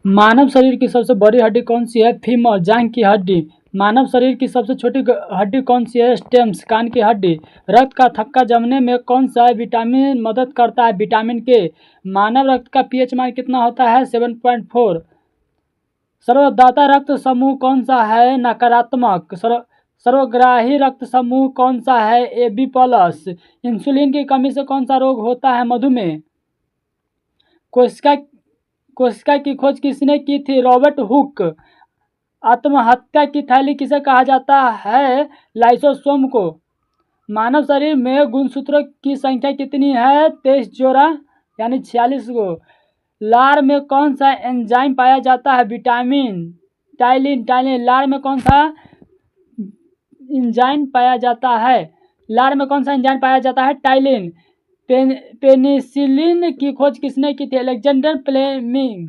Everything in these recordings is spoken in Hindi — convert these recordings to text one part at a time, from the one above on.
मानव शरीर की सबसे बड़ी हड्डी कौन सी है? फीमर, जांघ की हड्डी। मानव शरीर की सबसे छोटी हड्डी कौन सी है? स्टेम्स, कान की हड्डी। रक्त का थक्का जमने में कौन सा विटामिन मदद करता है? विटामिन के। मानव रक्त का पीएच मान कितना होता है? 7.4। सर्वदाता रक्त समूह कौन सा है? नकारात्मक। सर्वग्राही रक्त समूह कौन सा है? AB plus. इंसुलिन की कमी से कौन सा रोग होता है? मधुमेह। कोशिका की खोज किसने की थी? Robert Hooke. आत्महत्या की थैली किसे कहा जाता है? लाइसोसोम को। मानव शरीर में गुणसूत्रों की संख्या कितनी है? 23 जोड़ा यानी 46 को। लार में कौन सा एंजाइम पाया जाता है? Vitamin ptyalin. लार में कौन सा एंजाइम पाया जाता है? लार में कौन सा एंजाइम पाया जाता है? टाइलिन। पेनिसिलिन की खोज किसने की थी? Alexander Fleming.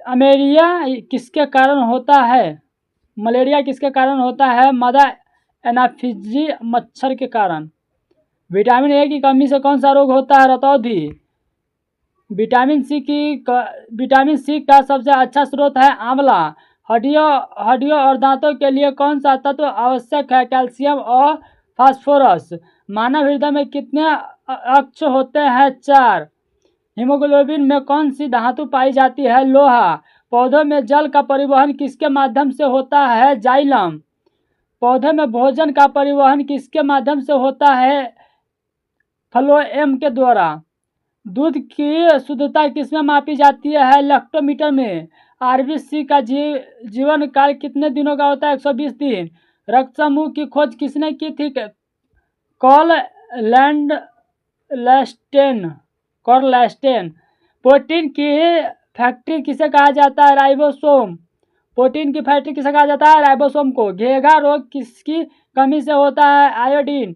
अमेरिया किसके कारण होता है? मलेरिया किसके कारण होता है? मादा एनाफिजी मच्छर के कारण। विटामिन ए की कमी से कौन सा रोग होता है? रतौंधी। विटामिन सी का सबसे अच्छा स्रोत है? आंवला। हड्डियों और दांतों के लिए कौन सा तत्व आवश्यक है? कैल्शियम और फास्फोरस। मानव हृदय में कितने अक्ष होते हैं? 4। हीमोग्लोबिन में कौन सी धातु पाई जाती है? लोहा। पौधों में जल का परिवहन किसके माध्यम से होता है? जाइलम। पौधे में भोजन का परिवहन किसके माध्यम से होता है? फ्लोएम के द्वारा। दूध की शुद्धता किसमें मापी जाती है? लैक्टोमीटर में। आरबीसी का जीवन काल कितने दिनों का होता है? 120 दिन। रक्त समूह की खोज किसने की थी? कॉर्लैस्टेन। प्रोटीन की फैक्ट्री किसे कहा जाता है? राइबोसोम। प्रोटीन की फैक्ट्री किसे कहा जाता है? राइबोसोम को। घेघा रोग किसकी कमी से होता है? आयोडीन।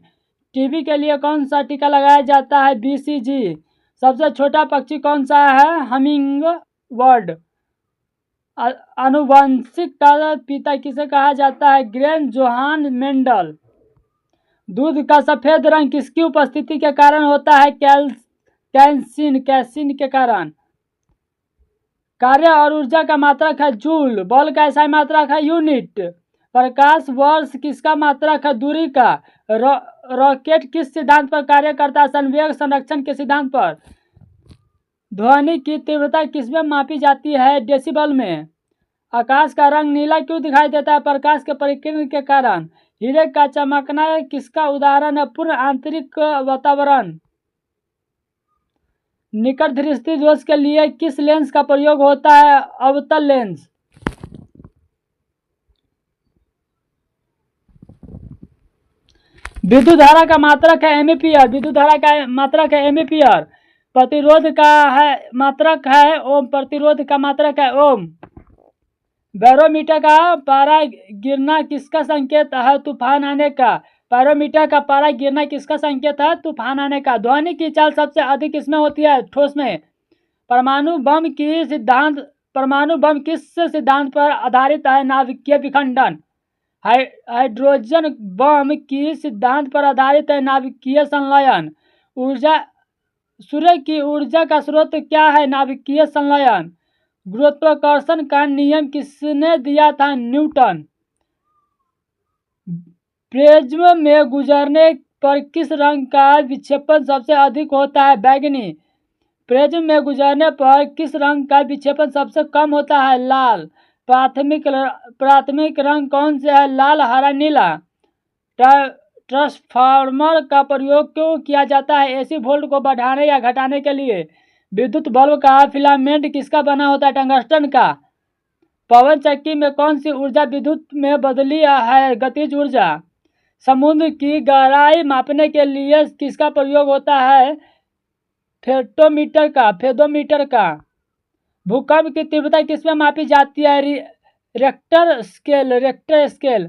टीबी के लिए कौन सा टीका लगाया जाता है? BCG। सबसे छोटा पक्षी कौन सा है? Humming bird. आनुवंशिक का पिता किसे कहा जाता है? Grain Johan Mendel. दूध का सफेद रंग किसकी उपस्थिति के कारण होता है? कैसिन के कारण। कार्य और ऊर्जा का मात्रक है? जूल। बल का SI मात्रक है? यूनिट। प्रकाश वर्ष किसका मात्रक है? दूरी का। रॉकेट किस सिद्धांत पर कार्य करता है? संवेग संरक्षण के सिद्धांत पर। ध्वनि की तीव्रता किसमें मापी जाती है? डेसिबल में। आकाश का रंग नीला क्यों दिखाई देता है? प्रकाश के परिकिरण के कारण। हीरे का चमकना किसका उदाहरण है? पूर्ण आंतरिक वातावरण। निकट दृष्टि दोष के लिए किस लेंस का प्रयोग होता है? अवतल लेंस। विद्युत धारा का मात्रक है? एम्पीयर। विद्युत धारा का मात्रक है? एम्पीयर। प्रतिरोध का है मात्रक है? ओम। प्रतिरोध का मात्रक है? ओम। बैरोमीटर का पारा गिरना किसका संकेत है? तूफान आने का। बैरोमीटर का पारा गिरना किसका संकेत है? तूफान आने का। ध्वनि की चाल सबसे अधिक किसमें होती है? ठोस में। परमाणु बम किस सिद्धांत पर आधारित है? नाभिकीय विखंडन। हाइड्रोजन बम किस सिद्धांत पर आधारित है? नाभिकीय संलयन। सूर्य की ऊर्जा का स्रोत क्या है? नाभिकीय संलयन। गुरुत्वाकर्षण का नियम किसने दिया था? न्यूटन। प्रिज्म में गुजरने पर किस रंग का विक्षेपण सबसे अधिक होता है? बैंगनी। प्रिज्म में गुजरने पर किस रंग का विक्षेपण सबसे कम होता है? लाल। प्राथमिक रंग कौन से है? लाल, हरा, नीला। ट्रांसफार्मर का प्रयोग क्यों किया जाता है? AC वोल्ट को बढ़ाने या घटाने के लिए। विद्युत बल्ब का फिलामेंट किसका बना होता है? टंगस्टन का। पवन चक्की में कौन सी ऊर्जा विद्युत में बदली है? गतिज ऊर्जा। समुद्र की गहराई मापने के लिए किसका प्रयोग होता है? फेदोमीटर का। भूकंप की तीव्रता किसमें मापी जाती है? Richter scale.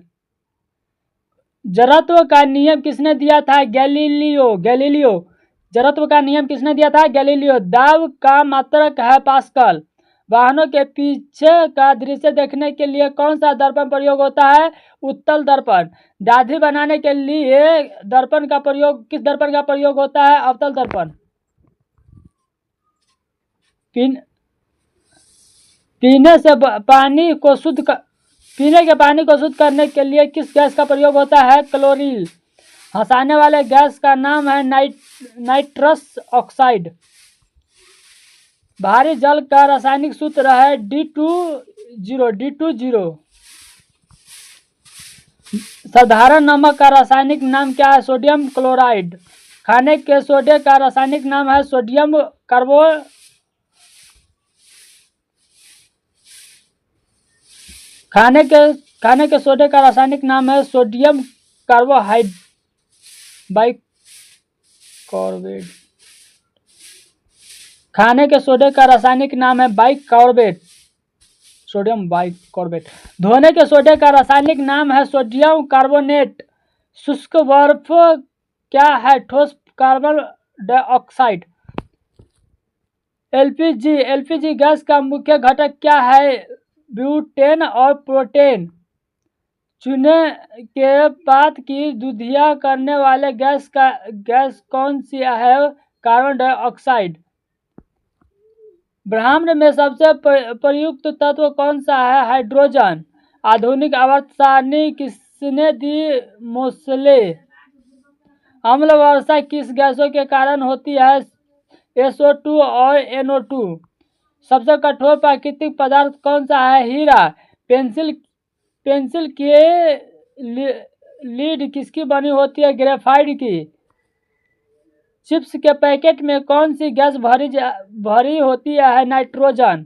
जड़त्व का नियम किसने दिया था? गैलीलियो। जड़त्व का नियम किसने दिया था? गैलीलियो। दाब का मात्रक है? पास्कल। वाहनों के पीछे का दृश्य देखने के लिए कौन सा दर्पण प्रयोग होता है? उत्तल दर्पण। दाढ़ी बनाने के लिए किस दर्पण का प्रयोग होता है? अवतल दर्पण। पीने के पानी को शुद्ध करने के लिए किस गैस का प्रयोग होता है? क्लोरीन। हंसाने वाले गैस का नाम है नाइट्रस ऑक्साइड। भारी जल का रासायनिक सूत्र है D20। साधारण नमक का रासायनिक नाम क्या है? Sodium chloride. खाने के सोडे का रासायनिक नाम है सोडियम खाने के सोडे का रासायनिक नाम है सोडियम बाइकार्बोनेट। खाने के सोडे का रासायनिक नाम है बाइकार्बोनेट, सोडियम बाइकार्बोनेट। धोने के सोडे का रासायनिक नाम है सोडियम कार्बोनेट। शुष्क बर्फ क्या है? ठोस कार्बन डाइऑक्साइड। एलपीजी गैस का मुख्य घटक क्या है? ब्यूटेन और प्रोपेन। चूने के पात की दुधिया करने वाले गैस कौन सी है? Carbon dioxide. ब्रह्मांड में सबसे प्रयुक्त तत्व कौन सा है? हाइड्रोजन। आधुनिक आवर्त सारणी किसने दी? मोसले। अम्ल वर्षा किस गैसों के कारण होती है? SO2 और NO2। सबसे कठोर प्राकृतिक पदार्थ कौन सा है? हीरा। पेंसिल की लीड किसकी बनी होती है? ग्रेफाइट की। चिप्स के पैकेट में कौन सी गैस भरी होती है? नाइट्रोजन।